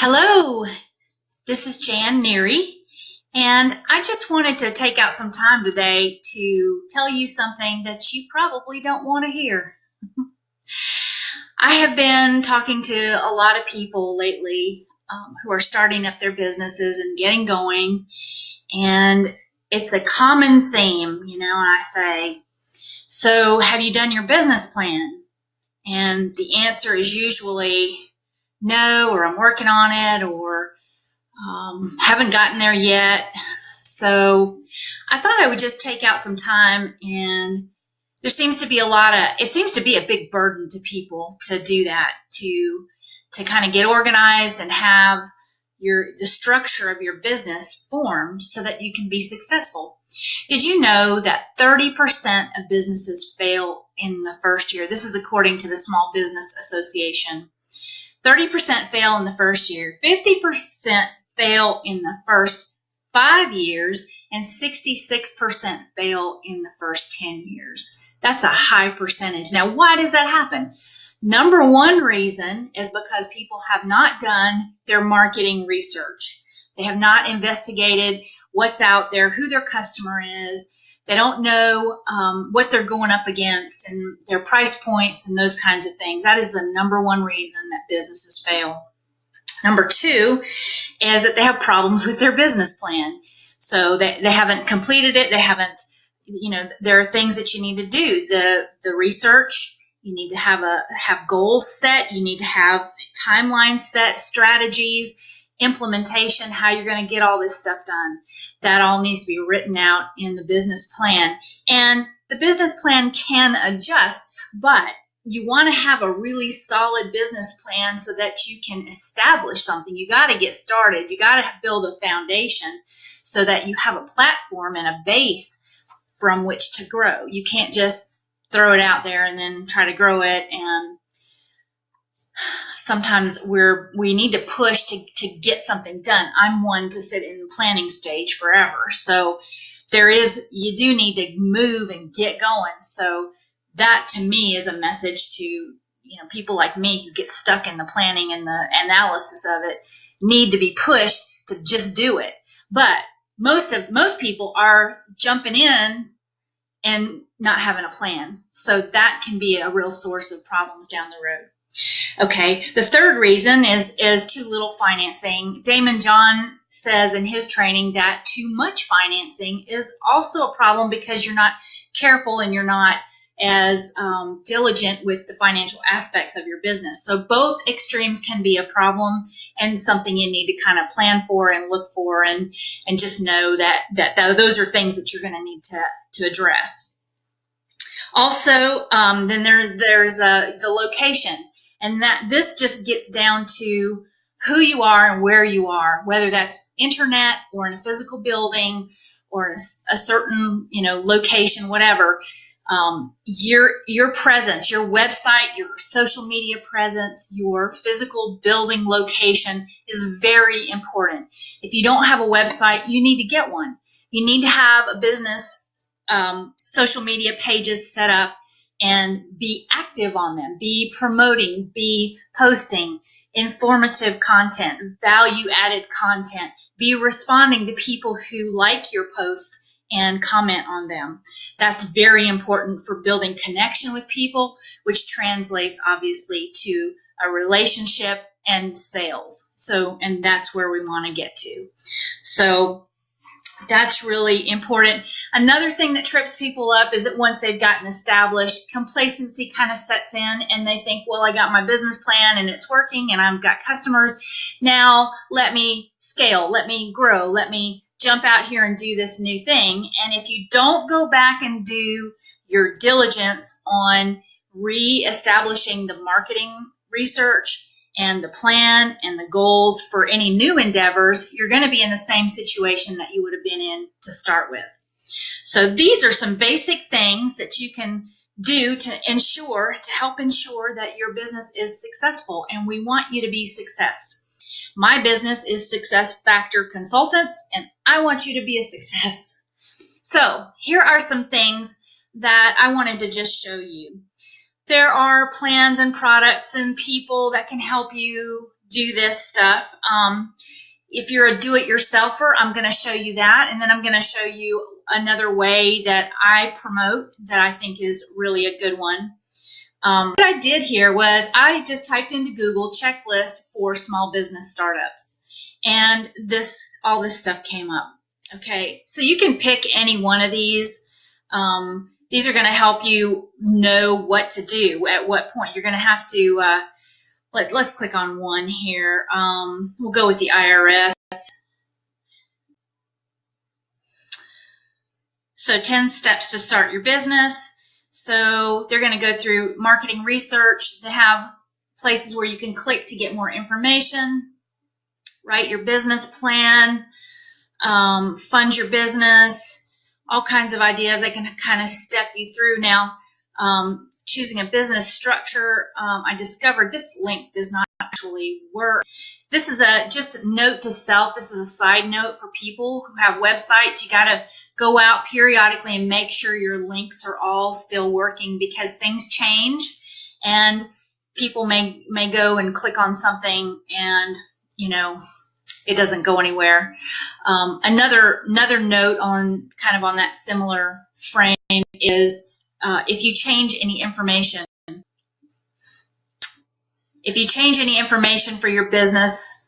Hello, this is Jan Neary, and I just wanted to take out some time today to tell you something that you probably don't want to hear. I have been talking to a lot of people lately who are starting up their businesses and getting going, and it's a common theme, and I say, so have you done your business plan? And the answer is usually no, or I'm working on it, or haven't gotten there yet. So I thought I would just take out some time, and there seems to be it seems to be a big burden to people to do that, to kind of get organized and have the structure of your business formed so that you can be successful. Did you know that 30% of businesses fail in the first year? This is according to the Small Business Association. 30% fail in the first year, 50% fail in the first 5 years, and 66% fail in the first 10 years. That's a high percentage. Now, why does that happen? Number one reason is because people have not done their marketing research. They have not investigated what's out there, who their customer is. They don't know what they're going up against and their price points and those kinds of things. That is the number one reason that businesses fail. Number two is that they have problems with their business plan. So they haven't completed it. They haven't, there are things that you need to do. The research, you need to have goals set. You need to have timelines set, strategies, implementation, how you're going to get all this stuff done. That all needs to be written out in the business plan. And the business plan can adjust, but you want to have a really solid business plan so that you can establish something. You got to get started. You got to build a foundation so that you have a platform and a base from which to grow. You can't just throw it out there and then try to grow it. And sometimes we need to push to get something done. I'm one to sit in the planning stage forever. So you do need to move and get going. So that to me is a message to people like me who get stuck in the planning and the analysis of it, need to be pushed to just do it. But most people are jumping in and not having a plan. So that can be a real source of problems down the road. Okay, the third reason is too little financing. Damon John says in his training that too much financing is also a problem because you're not careful and you're not as diligent with the financial aspects of your business. So both extremes can be a problem and something you need to kind of plan for and look for, and just know that those are things that you're going to need to address. Also, then there's the location. And that this just gets down to who you are and where you are, whether that's internet or in a physical building or a certain, location, whatever. Your presence, your website, your social media presence, your physical building location is very important. If you don't have a website, you need to get one. You need to have a business social media pages set up and be active on them, be promoting, be posting informative content, value-added content, be responding to people who like your posts and comment on them. That's very important for building connection with people, which translates obviously to a relationship and sales. And that's where we want to get to. So that's really important. Another thing that trips people up is that once they've gotten established, complacency kind of sets in and they think, well, I got my business plan and it's working and I've got customers. Now let me scale, let me grow, let me jump out here and do this new thing. And if you don't go back and do your diligence on re-establishing the marketing research and the plan and the goals for any new endeavors, you're going to be in the same situation that you would have been in to start with. So these are some basic things that you can do to help ensure that your business is successful, and we want you to be success. My business is Success Factor Consultants, and I want you to be a success. So here are some things that I wanted to just show you. There are plans and products and people that can help you do this stuff. If you're a do-it-yourselfer, I'm going to show you that, and then I'm going to show you another way that I promote that I think is really a good one. What I did here was I just typed into Google checklist for small business startups, and all this stuff came up. Okay, so you can pick any one of these. These are going to help you know what to do at what point. You're going to have to, let's click on one here. We'll go with the IRS. So 10 steps to start your business. So they're going to go through marketing research. They have places where you can click to get more information, write your business plan, fund your business, all kinds of ideas. I can kind of step you through. Now, choosing a business structure, I discovered this link does not actually work. This is just a note to self. This is a side note for people who have websites. You got to go out periodically and make sure your links are all still working, because things change and people may go and click on something and, it doesn't go anywhere. Another note on kind of on that similar frame is if you change any information for your business,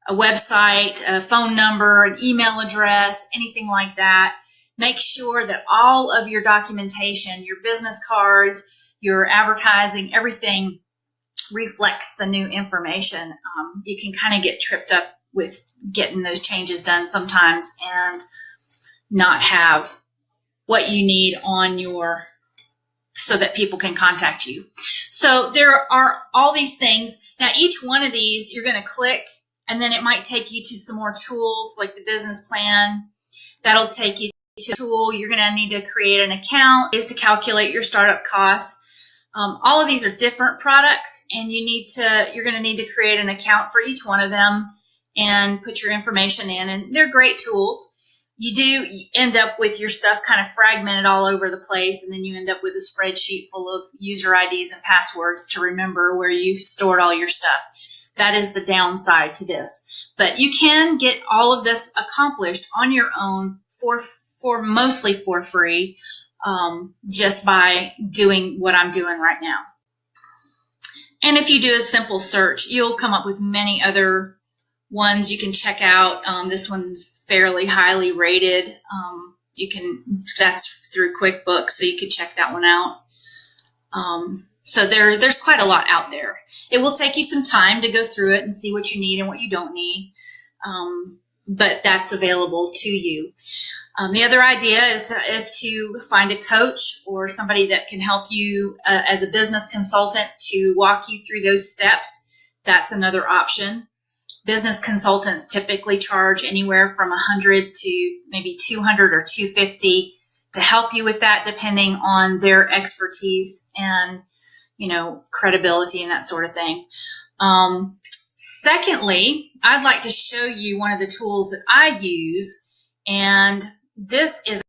a website, a phone number, an email address, anything like that, make sure that all of your documentation, your business cards, your advertising, everything reflects the new information. You can kind of get tripped up with getting those changes done sometimes and not have what you need on so that people can contact you. So there are all these things. Now, each one of these you're going to click, and then it might take you to some more tools like the business plan. That'll take you to a tool. You're going to need to create an account is to calculate your startup costs. All of these are different products, and you're going to need to create an account for each one of them and put your information in, and they're great tools. You do end up with your stuff kind of fragmented all over the place, and then you end up with a spreadsheet full of user IDs and passwords to remember where you stored all your stuff. That is the downside to this. But you can get all of this accomplished on your own for mostly for free, just by doing what I'm doing right now. And if you do a simple search, you'll come up with many other ones you can check out. This one's fairly highly rated. That's through QuickBooks, so you can check that one out. So there's quite a lot out there. It will take you some time to go through it and see what you need and what you don't need, but that's available to you. The other idea is to find a coach or somebody that can help you as a business consultant to walk you through those steps. That's another option. Business consultants typically charge anywhere from $100 to maybe $200 or $250 to help you with that, depending on their expertise and credibility and that sort of thing. Secondly, I'd like to show you one of the tools that I use, and this is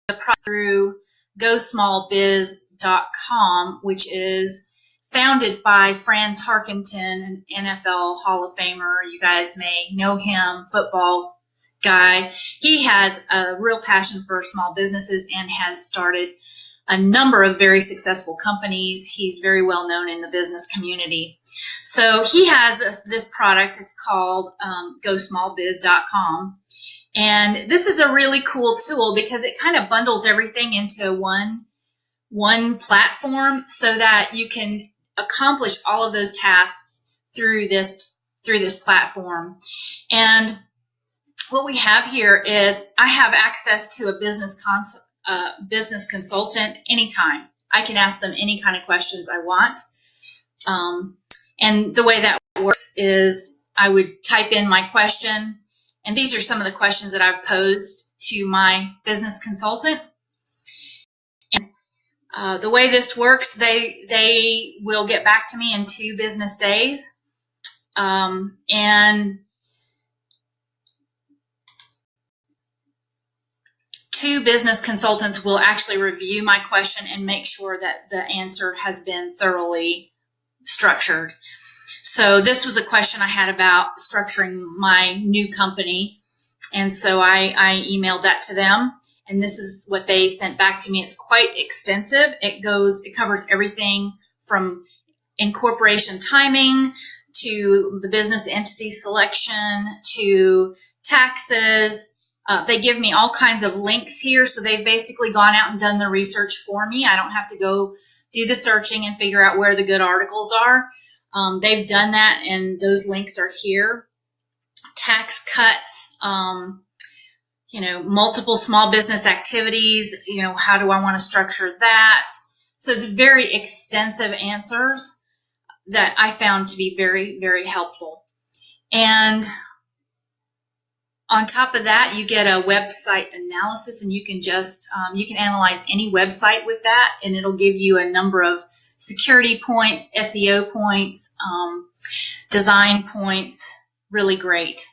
a product through GoSmallBiz.com, which is founded by Fran Tarkenton, an NFL Hall of Famer. You guys may know him, football guy. He has a real passion for small businesses and has started a number of very successful companies. He's very well known in the business community. So he has this product. It's called GoSmallBiz.com. And this is a really cool tool because it kind of bundles everything into one platform so that you can accomplish all of those tasks through this platform. And what we have here is I have access to a business consultant anytime. I can ask them any kind of questions I want. And the way that works is I would type in my question, and these are some of the questions that I've posed to my business consultant. And the way this works, they will get back to me in 2 business days. And 2 business consultants will actually review my question and make sure that the answer has been thoroughly structured. So this was a question I had about structuring my new company. And so I emailed that to them. And this is what they sent back to me. It's quite extensive. It covers everything from incorporation timing to the business entity selection to taxes. They give me all kinds of links here. So they've basically gone out and done the research for me. I don't have to go do the searching and figure out where the good articles are. They've done that, and those links are here. Tax cuts, multiple small business activities, how do I want to structure that? So it's very extensive answers that I found to be very, very helpful. And on top of that, you get a website analysis, and you can just, you can analyze any website with that, and it'll give you a number of security points, SEO points, design points. Really great.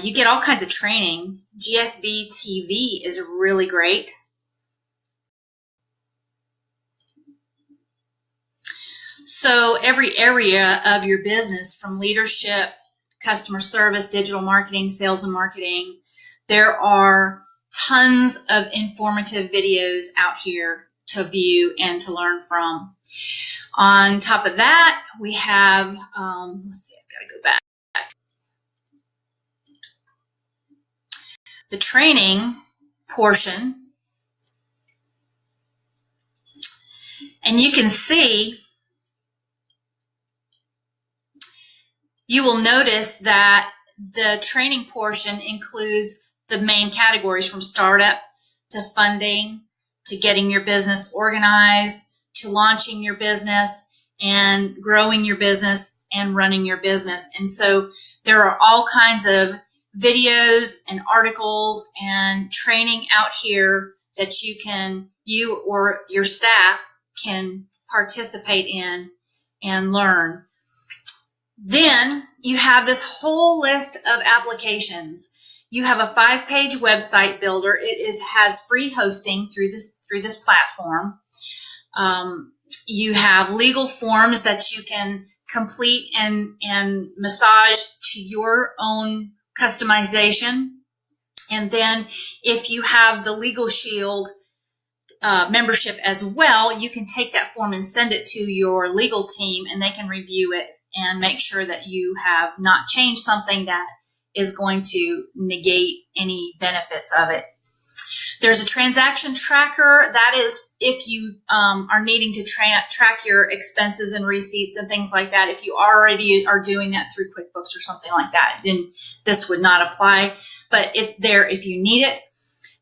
You get all kinds of training. GSB TV is really great. So every area of your business, from leadership, customer service, digital marketing, sales and marketing, there are tons of informative videos out here to view and to learn from. On top of that, we have, let's see, I've got to go back. The training portion, and you can see, you will notice that the training portion includes the main categories from startup to funding to getting your business organized to launching your business and growing your business and running your business. And so there are all kinds of videos and articles and training out here that you or your staff can participate in and learn. Then you have this whole list of applications. You have a 5-page website builder. It has free hosting through this platform. You have legal forms that you can complete and massage to your own customization. And then if you have the Legal Shield membership as well, you can take that form and send it to your legal team, and they can review it and make sure that you have not changed something that is going to negate any benefits of it. There's a transaction tracker. That is if you are needing to track your expenses and receipts and things like that. If you already are doing that through QuickBooks or something like that, then this would not apply. But it's there if you need it.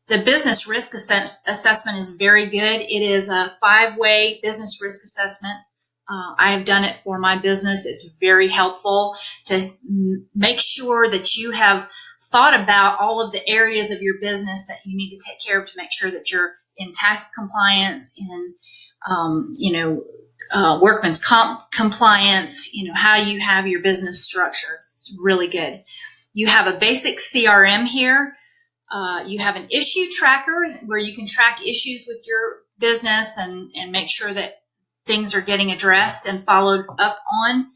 The business risk assessment is very good. It is a 5-way business risk assessment. I have done it for my business. It's very helpful to make sure that you have thought about all of the areas of your business that you need to take care of to make sure that you're in tax compliance, in workman's comp compliance, how you have your business structured. It's really good. You have a basic CRM here. You have an issue tracker where you can track issues with your business and make sure that things are getting addressed and followed up on.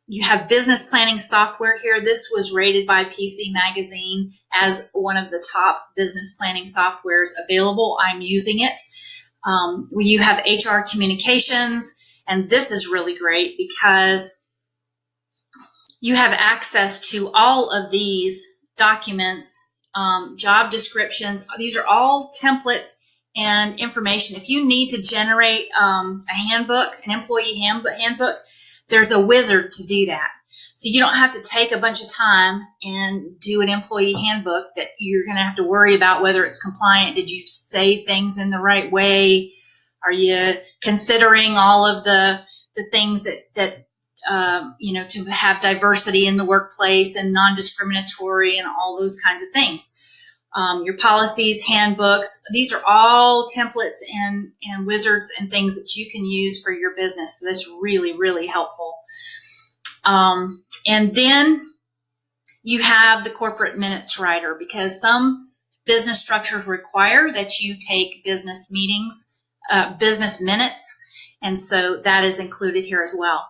You have business planning software here. This was rated by PC Magazine as one of the top business planning softwares available. I'm using it. You have HR communications, and this is really great because you have access to all of these documents, job descriptions. These are all templates and information. If you need to generate a handbook, an employee handbook, there's a wizard to do that. So you don't have to take a bunch of time and do an employee handbook that you're going to have to worry about whether it's compliant. Did you say things in the right way? Are you considering all of the things that to have diversity in the workplace and non-discriminatory and all those kinds of things? Your policies, handbooks, these are all templates and wizards and things that you can use for your business. So that's really, really helpful. And then you have the corporate minutes writer, because some business structures require that you take business meetings, business minutes, and so that is included here as well.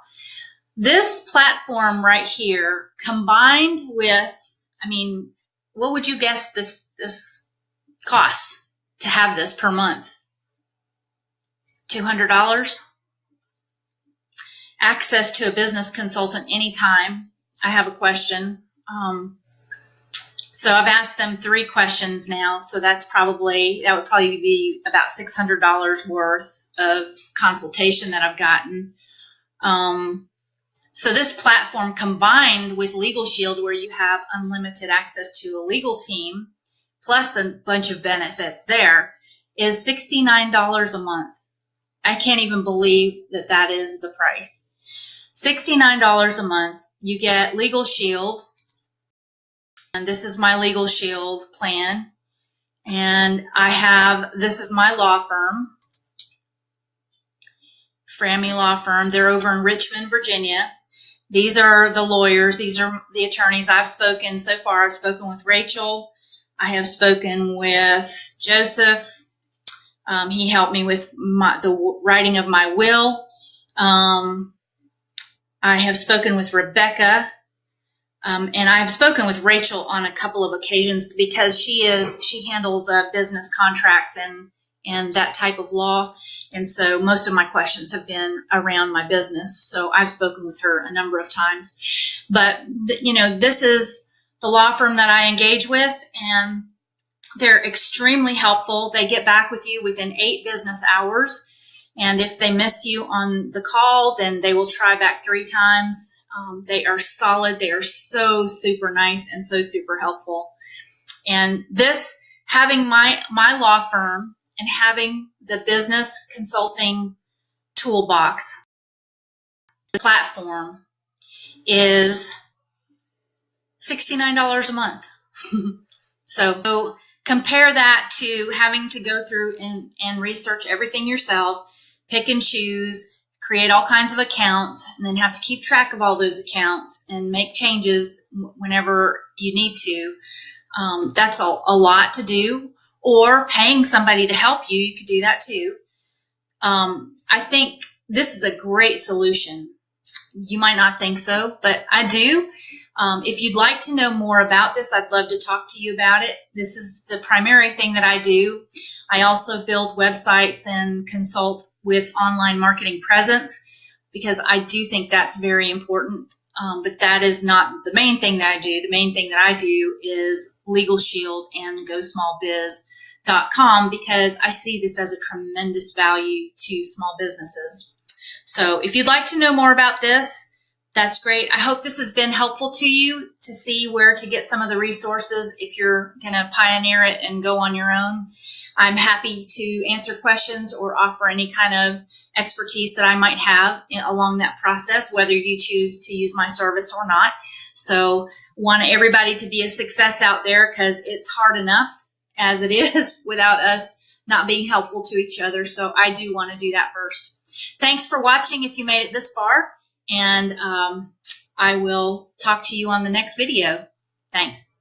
This platform right here, combined with, I mean, what would you guess this costs to have this per month? $200. Access to a business consultant anytime I have a question. So I've asked them 3 questions now, so that would probably be about $600 worth of consultation that I've gotten. So this platform, combined with Legal Shield, where you have unlimited access to a legal team, plus a bunch of benefits there, is $69 a month. I can't even believe that that is the price. $69 a month. You get Legal Shield, and this is my Legal Shield plan. And this is my law firm, Frammy Law Firm. They're over in Richmond, Virginia. These are the lawyers. These are the attorneys I've spoken so far. I've spoken with Rachel. I have spoken with Joseph. He helped me with the writing of my will. I have spoken with Rebecca. And I have spoken with Rachel on a couple of occasions because she handles business contracts and that type of law. And so most of my questions have been around my business. So I've spoken with her a number of times. But, this is the law firm that I engage with, and they're extremely helpful. They get back with you within 8 business hours. And if they miss you on the call, then they will try back 3 times. They are solid. They are so super nice and so super helpful. And having my law firm and having the business consulting toolbox, the platform, is $69 a month. So compare that to having to go through and research everything yourself, pick and choose, create all kinds of accounts, and then have to keep track of all those accounts and make changes whenever you need to. That's a lot to do. Or paying somebody to help you, you could do that too. I think this is a great solution. You might not think so, but I do. If you'd like to know more about this, I'd love to talk to you about it. This is the primary thing that I do. I also build websites and consult with online marketing presence because I do think that's very important. But that is not the main thing that I do. The main thing that I do is Legal Shield and GoSmallBiz.com because I see this as a tremendous value to small businesses. So if you'd like to know more about this, that's great. I hope this has been helpful to you to see where to get some of the resources if you're going to pioneer it and go on your own. I'm happy to answer questions or offer any kind of expertise that I might have along that process, whether you choose to use my service or not. So want everybody to be a success out there because it's hard enough as it is without us not being helpful to each other. So I do want to do that first. Thanks for watching if you made it this far, and I will talk to you on the next video. Thanks.